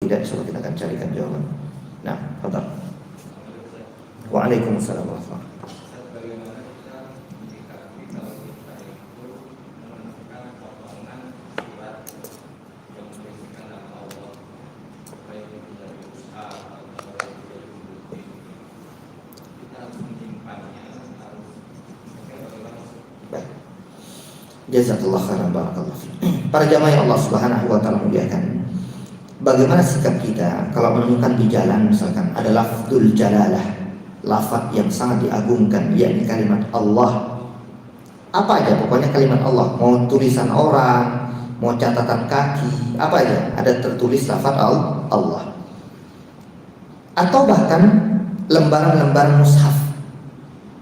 tidak, insyaallah kita akan carikan jawaban. Nah, fadhal. Waalaikumsalam warahmatullahi wabarakatuh. Jazakallah khairan, barakallahu fiik. Para jamaah yang Allah Subhanahu wa taala muliakan. Bagaimana sikap kita kalau menemukan di jalan misalkan ada lafzul jalalah, lafaz yang sangat diagungkan, yakni kalimat Allah. Apa aja pokoknya kalimat Allah, mau tulisan orang, mau catatan kaki, apa aja ada tertulis lafaz Allah. Atau bahkan lembaran-lembaran mushaf,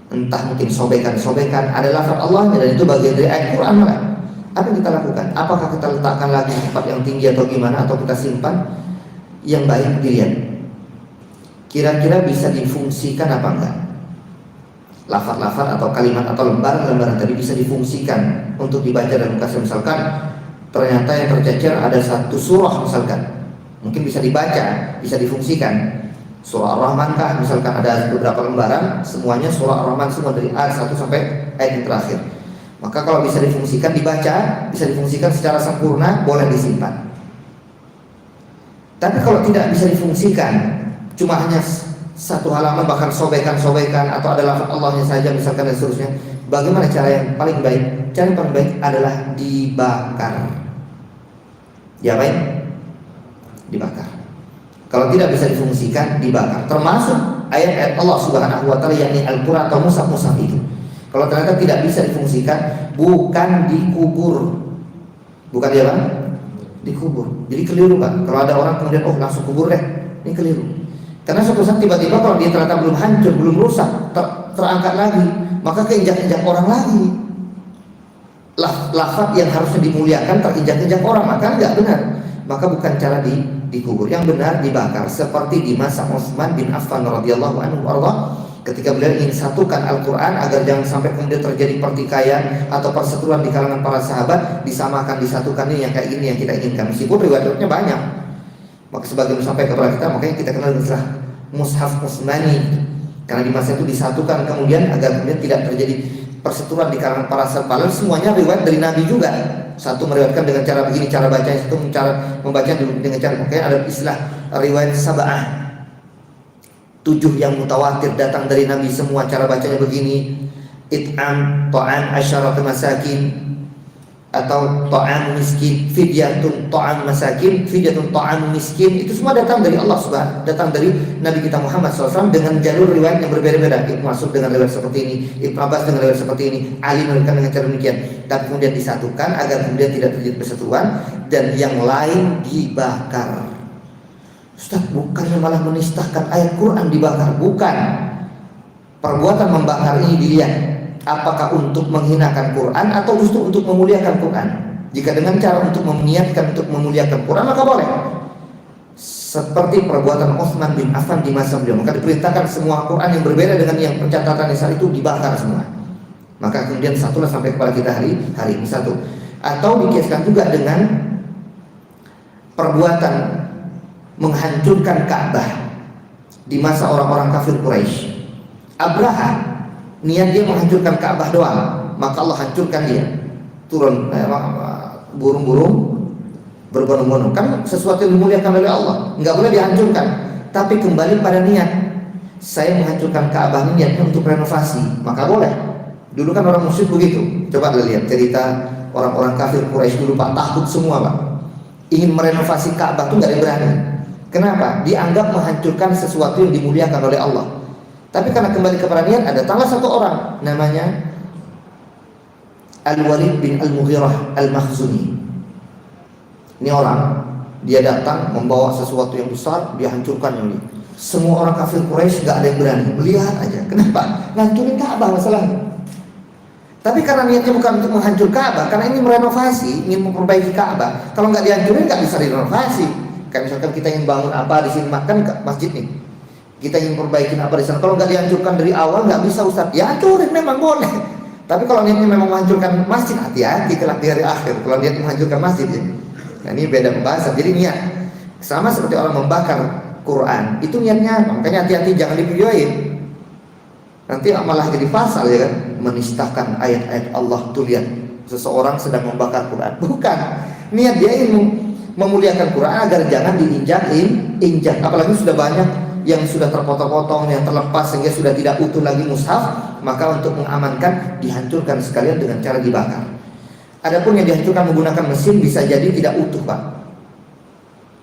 entah mungkin sobekan-sobekan ada lafaz Allahnya dan itu bagian dari ayat Quran malah. Apa yang kita lakukan? Apakah kita letakkan lagi di tempat yang tinggi atau gimana, atau kita simpan? Yang baik dilihat, kira-kira bisa difungsikan apa enggak? Lafaz-lafaz atau kalimat atau lembaran-lembaran tadi bisa difungsikan untuk dibaca dan kasih. Misalkan ternyata yang tercecer ada satu surah misalkan, mungkin bisa dibaca, bisa difungsikan. Surah Ar-Rahman kah misalkan ada beberapa lembaran, semuanya surah Ar-Rahman semua dari ayat 1 sampai ayat yang terakhir. Maka kalau bisa difungsikan dibaca, bisa difungsikan secara sempurna, boleh disimpan. Tapi kalau tidak bisa difungsikan, cuma hanya satu halaman bahkan sobekan-sobekan atau ada lafaz Allahnya saja misalkan dan seterusnya, bagaimana cara yang paling baik? Cara yang paling baik adalah dibakar. Ya baik, dibakar. Kalau tidak bisa difungsikan, dibakar. Termasuk ayat-ayat Allah Subhanahu wa taala yakni Al-Qur'an atau mushaf-mushaf itu. Kalau ternyata tidak bisa difungsikan, bukan dikubur. Bukan dia Bang? Dikubur. Jadi keliru Pak. Kalau ada orang kemudian langsung kubur deh. Ini keliru. Karena suatu saat tiba-tiba kalau dia ternyata belum hancur, belum rusak, terangkat lagi, maka keinjak-injak orang lagi. Lafaz yang harusnya dimuliakan terinjak-injak orang, maka enggak benar. Maka bukan cara dikubur. Yang benar dibakar, seperti di masa Utsman bin Affan radhiyallahu anhu ketika beliau ingin satukan Al-Quran agar jangan sampai kemudian terjadi pertikaian atau perseteruan di kalangan para sahabat, disamakan, disatukan. Ini yang kayak gini yang kita inginkan, meskipun riwayatnya banyak. Maka sebagian sampai kepada kita, makanya kita kenal istilah mushaf Utsmani, karena di masa itu disatukan kemudian agar kemudian tidak terjadi perseteruan di kalangan para sahabat. Semuanya riwayat dari Nabi juga. Satu meriwayatkan dengan cara begini cara bacanya, satu cara membaca dengan cara, makanya ada istilah riwayat sab'ah, 7 yang mutawatir datang dari Nabi, semua cara bacanya begini. It'am ta'am asyarat masakin, atau ta'am miskin, fidyatun ta'am masakin, fidyatun ta'am miskin, itu semua datang dari Allah Subhanahu, datang dari Nabi kita Muhammad SAW dengan jalur riwayat yang berbeda-beda. Ibnu Mas'ud dengan riwayat seperti ini, Ibnu Abbas dengan riwayat seperti ini, Ali meriwayatkan dengan cara demikian. Tapi kemudian disatukan agar kemudian tidak terjadi perseteruan, dan yang lain dibakar. Ustaz, bukannya malah menistakan ayat Quran dibakar? Bukan. Perbuatan membakar ini dilihat apakah untuk menghinakan Quran atau justru untuk memuliakan Quran. Jika dengan cara untuk meniatkan untuk memuliakan Quran, maka boleh. Seperti perbuatan Utsman bin Affan di masa beliau, maka diperintahkan semua Quran yang berbeda dengan yang pencatatan saat itu dibakar semua. Maka kemudian satulah sampai kepada kita hari ini satu. Atau dikiaskan juga dengan perbuatan menghancurkan Ka'bah di masa orang-orang kafir Quraisy. Abraha niat dia menghancurkan Ka'bah doang, maka Allah hancurkan dia. Turun burung-burung berbondong-bondong. Kan sesuatu yang dimuliakan oleh Allah, enggak boleh dihancurkan. Tapi kembali pada niat, saya menghancurkan Ka'bah niatnya untuk renovasi, maka boleh. Dulu kan orang musyrik begitu. Coba lihat cerita orang-orang kafir Quraisy dulu Pak, takut semua Pak. Ingin merenovasi Ka'bah tuh enggak ada yang berani. Kenapa? Dianggap menghancurkan sesuatu yang dimuliakan oleh Allah. Tapi karena kembali kepada niat, ada salah satu orang namanya Al-Walid bin Al-Mughirah Al-Makhzumi. Ini orang, dia datang membawa sesuatu yang besar, dia hancurkan ini. Semua orang kafir Quraisy gak ada yang berani, melihat aja. Kenapa? Ngancurin Ka'bah masalahnya. Tapi karena niatnya bukan untuk menghancur Ka'bah, karena ini merenovasi, ingin memperbaiki Ka'bah. Kalau nggak dihancurin nggak bisa direnovasi. Kayak misalkan kita ingin bangun apa di sini, makan masjid nih, kita ingin perbaikin apa di sana. Kalau nggak dihancurkan dari awal nggak bisa Ustaz. Ya hancurin memang boleh. Tapi kalau niatnya memang menghancurkan masjid, hati-hati kelak di hari akhir. Kalau niat menghancurkan masjid ya. Nah ini beda pembahasan. Jadi niat. Sama seperti orang membakar Quran, itu niatnya, makanya hati-hati jangan divideoin. Nanti malah jadi pasal ya kan, menistakan ayat-ayat Allah. Tuh lihat, seseorang sedang membakar Quran. Bukan, niat dia ingin memuliakan Quran agar jangan diinjak. Apalagi sudah banyak yang sudah terpotong-potong, yang terlepas sehingga sudah tidak utuh lagi mushaf. Maka untuk mengamankan dihancurkan sekalian dengan cara dibakar. Adapun yang dihancurkan menggunakan mesin bisa jadi tidak utuh, Pak.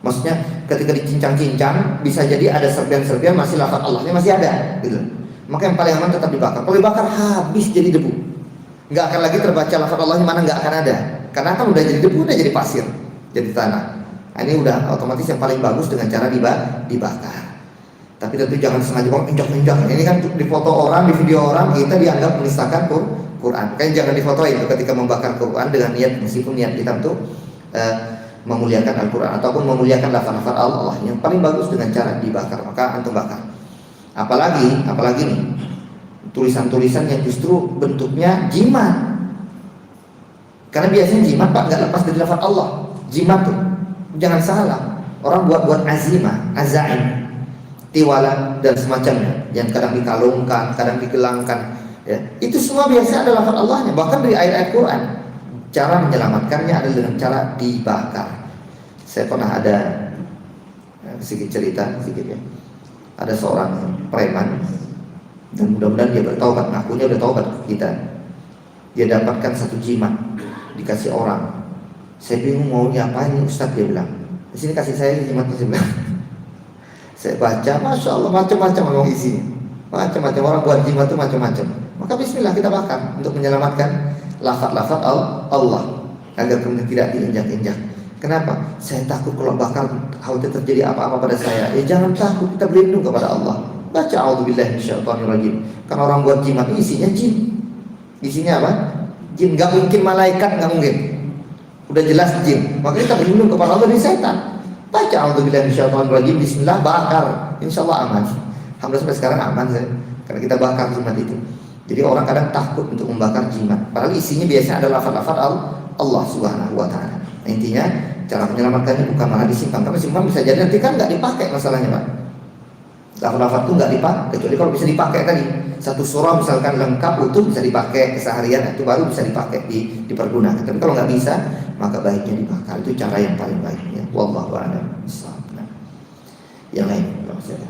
Maksudnya ketika dicincang-cincang bisa jadi ada serpian-serpian masih lafaz Allahnya masih ada gitu. Maka yang paling aman tetap dibakar. Kalau dibakar habis jadi debu, nggak akan lagi terbaca lafaz Allah, mana nggak akan ada, karena kan udah jadi debu, udah jadi pasir, jadi tanah. Nah, ini udah otomatis yang paling bagus dengan cara dibakar. Tapi tentu jangan sengaja injak-injak. Ini kan di foto orang, di video orang, kita dianggap menistakan Quran. Makanya jangan difotoin ketika membakar Quran dengan niat, meskipun niat kita untuk memuliakan Al-Quran ataupun memuliakan lafaz-lafaz Allah. Yang paling bagus dengan cara dibakar, maka antum bakar. Apalagi nih, tulisan-tulisan yang justru bentuknya jimat. Karena biasanya jimat, Pak, nggak lepas dari lafaz Allah. Jimat tuh, jangan salah, orang buat azimah, azaim, tiwala dan semacamnya, yang kadang dikalungkan, kadang digelangkan, ya. Itu semua biasanya adalah lafaz Allahnya, bahkan dari ayat-ayat Quran. Cara menyelamatkannya adalah dengan cara dibakar. Saya pernah ada sedikit cerita ya. Ada seorang preman, dan mudah-mudahan dia bertaubat, ngakunya udah taubat kita. Dia dapatkan satu jimat, dikasih orang. Saya bingung mau diapain Ustaz, dia bilang. Di sini kasih saya jimatnya, saya bilang. Saya baca, masya Allah, macam-macam memang isinya. Macam-macam, orang buat jimat itu macam-macam. Maka bismillah kita bakar untuk menyelamatkan lafaz-lafaz Allah agar kemudian tidak diinjak-injak. Kenapa? Saya takut kalau bakar khawatir terjadi apa-apa pada saya. Jangan takut, kita berlindung kepada Allah. Baca a'udzubillahi minasyaitonirrajim. Karena orang buat jimat isinya jin. Isinya apa? Jin. Gak mungkin malaikat, gak mungkin. Udah jelas jin. Maka kita berlindung kepada Allah dari setan. Baca a'udzubillahi minasyaitonirrajim, bismillah, bakar. Insyaallah aman. Alhamdulillah sampai sekarang aman saya. Karena kita bakar jimat itu. Jadi orang kadang takut untuk membakar jimat, padahal isinya biasanya adalah lafaz-lafaz Allah Subhanahu wa taala. Nah, intinya cara menyelamatkannya bukan malah disimpan, karena simpan bisa jadi nanti kan nggak dipakai masalahnya, Pak. Lafaz-lafaz itu nggak dipakai, kecuali kalau bisa dipakai tadi. Satu surah misalkan lengkap utuh bisa dipakai keseharian, itu baru bisa dipakai dipergunakan. Tapi kalau nggak bisa, maka baiknya dibakar. Itu cara yang paling baik ya. Wallahu a'lam. Yang lain, kalau saya